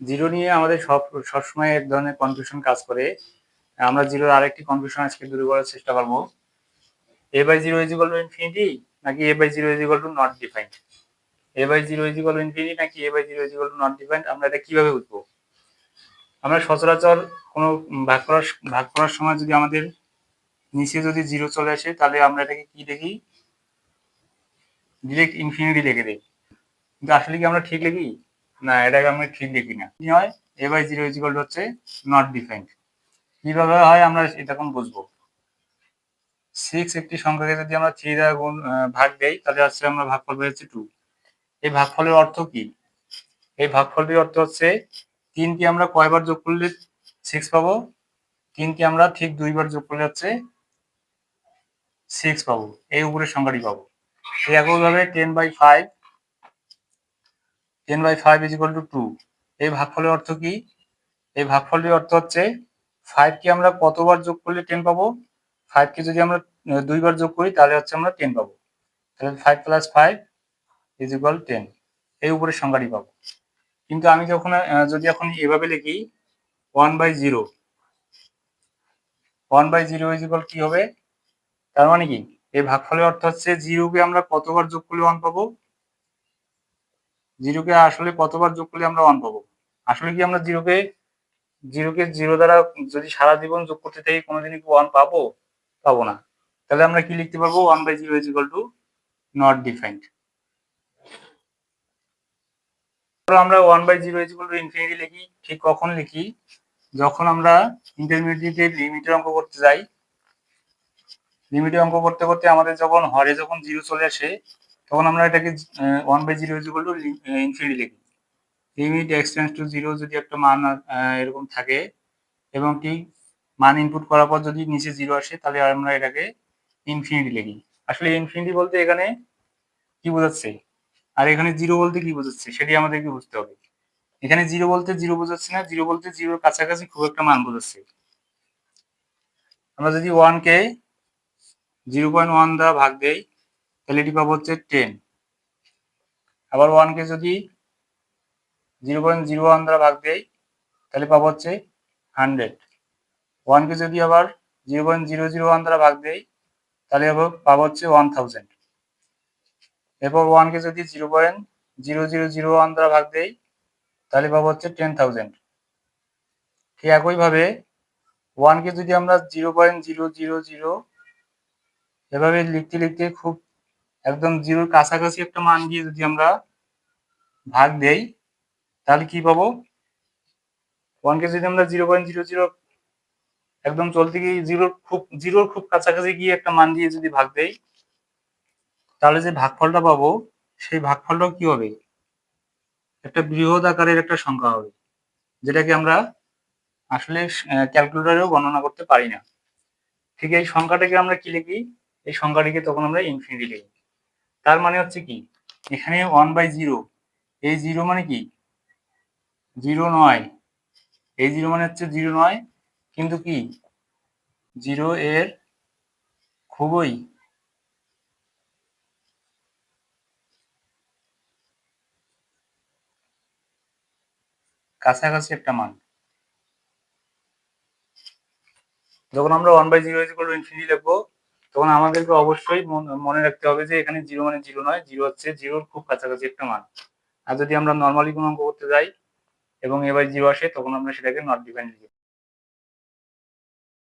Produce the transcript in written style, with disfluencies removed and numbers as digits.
Zero নিয়ে আমাদের সবসময় এক ধরনের কনফিউশন কাজ করে। আমরা জিরোর আরেকটি কনফিউশন আজকে দূর করার চেষ্টা করবো। a by 0 is equal to infinity নাকি a by 0 is equal to not defined। a by 0 is equal to infinity নাকি a by 0 is equal to not defined আমরা এটা কিভাবে বুঝবো? আমরা সচরাচর কোনো ভাগ করার সময় যদি আমাদের নিচে যদি জিরো চলে আসে তাহলে আমরা এটাকে কি দেখি? ডিরেক্ট ইনফিনিটি লিখে দিই। কিন্তু আসলে কি আমরা ঠিক লিখি? না, এটাকে আমরা ঠিক লিখি না। কি হয়? a by 0 is equal to হচ্ছে not defined। কিভাবে হয় আমরা এটা এখন বুঝবো। 6 একটি সংখ্যাকে যদি আমরা 3 দ্বারা ভাগ দেই তাহলে হচ্ছে আমরা ভাগফল পেয়েছি 2। এই ভাগফলের অর্থ কি? এই ভাগফলটির অর্থ হচ্ছে 3 কে আমরা কয়বার যোগ করলে 6 পাবো? 3 কে আমরা ঠিক 2 বার যোগ করলে হচ্ছে 6 পাবো। এই উপরের সংখ্যাটি পাবো। এই একইভাবে 10/5 is equal to 2। এই ভাগফলের অর্থ কি? এই ভাগফলটির অর্থ হচ্ছে 5 কে আমরা কতবার যোগ করলে 10 পাবো? 5 কে যদি আমরা 2 বার যোগ করি তাহলে হচ্ছে আমরা 10 পাবো। তাহলে 5 + 5 is equal 10। এই উপরের সংখ্যাটি পাবো। কিন্তু আমি যখন যদি এখন এভাবে লিখি 1/0, 1/0 is equal কি হবে? তার মানে কি? এই ভাগফলের অর্থ হচ্ছে 0 কে আমরা কতবার যোগ করলে 1 পাবো? 0 কে আসলে কতবার যোগ করলে আমরা 1 পাবো? আসলে কি আমরা 0 কে 0 দ্বারা যদি সারা জীবন যোগ করতে থাকি কোনোদিনই কি 1 পাবো? পাবো না। তাহলে আমরা কি লিখতে পারবো? 1/0 is equal to not defined। আমরা 1/0 is equal to infinity লিখি। ঠিক কখন লিখি? যখন আমরা ইন্টারমিডিয়েটে লিমিটের অঙ্ক করতে যাই। লিমিটের অঙ্ক করতে করতে আমাদের যখন হরে যখন 0 চলে আসে তখন আমরা এটাকে 1/0 is equal to infinity লিখি। লিমিট x টেন্ডস টু 0 যদি একটা মান এরকম থাকে এবং কি মান ইনপুট করার পর যদি নিচে 0 আসে তাহলে আমরা এটাকে ইনফিনিটি লিখি। আসলে ইনফিনিটি বলতে এখানে কি বোঝাচ্ছে আর এখানে 0 বলতে কি বোঝাচ্ছে সেটি আমাদেরকে বুঝতে হবে। এখানে 0 বলতে 0 বোঝাচ্ছে না, 0 বলতে 0 এর কাছাকাছি খুব একটা মান বোঝাচ্ছে। আমরা যদি 1 কে 0.1 দ্বারা ভাগ দেই তাহলে এটি পাবো হচ্ছে 10। আবার 1 কে যদি 0.01 দ্বারা ভাগ দেই তাহলে পাবো হচ্ছে 100। 1 কে যদি আবার 0.001 দ্বারা ভাগ দেই তাহলে পাবো হচ্ছে 1000। এরপর 1 কে যদি 0.0001 দ্বারা ভাগ দেই তাহলে পাবো হচ্ছে 10,000। ঠিক একইভাবে 1 কে যদি আমরা 0.000 এভাবে লিখতে লিখতে খুব একদম 0 এর কাছাকাছি একটা মান দিয়ে যদি আমরা ভাগ দেই তাহলে কি পাবো? 1 কে যদি আমরা 0.00 একদম চলতে গিয়ে 0 খুব কাছাকাছি গিয়ে একটা মান দিয়ে যদি ভাগ দেই তাহলে যে ভাগফলটা পাবো সেই ভাগফলটাও কি হবে? একটা বৃহৎ আকারের একটা সংখ্যা হবে, যেটাকে আমরা আসলে ক্যালকুলেটরেও গণনা করতে পারি না। ঠিক এই সংখ্যাটাকে আমরা কি লিখি? এই সংখ্যাটিকে তখন আমরা ইনফিনিটি লিখি। তার মানে হচ্ছে কি? এখানে 1/0, এই 0 মানে কি? 0 নয়। এই 0 মানে হচ্ছে 0 নয়, কিন্তু কি 0 এর খুবই কাছাকাছি একটা মান। যখন আমরা 1/0 is equal to infinity লিখবো তখন আমাদেরকে অবশ্যই মনে রাখতে হবে যে এখানে 0 মানে 0 নয়, 0 হচ্ছে 0 এর খুব কাছাকাছি একটা মান। আর যদি আমরা নরমালি কোনো অঙ্ক করতে যাই এবং এবার 0 আসে তখন আমরা সেটাকে নট ডিফাইন্ড লিখি।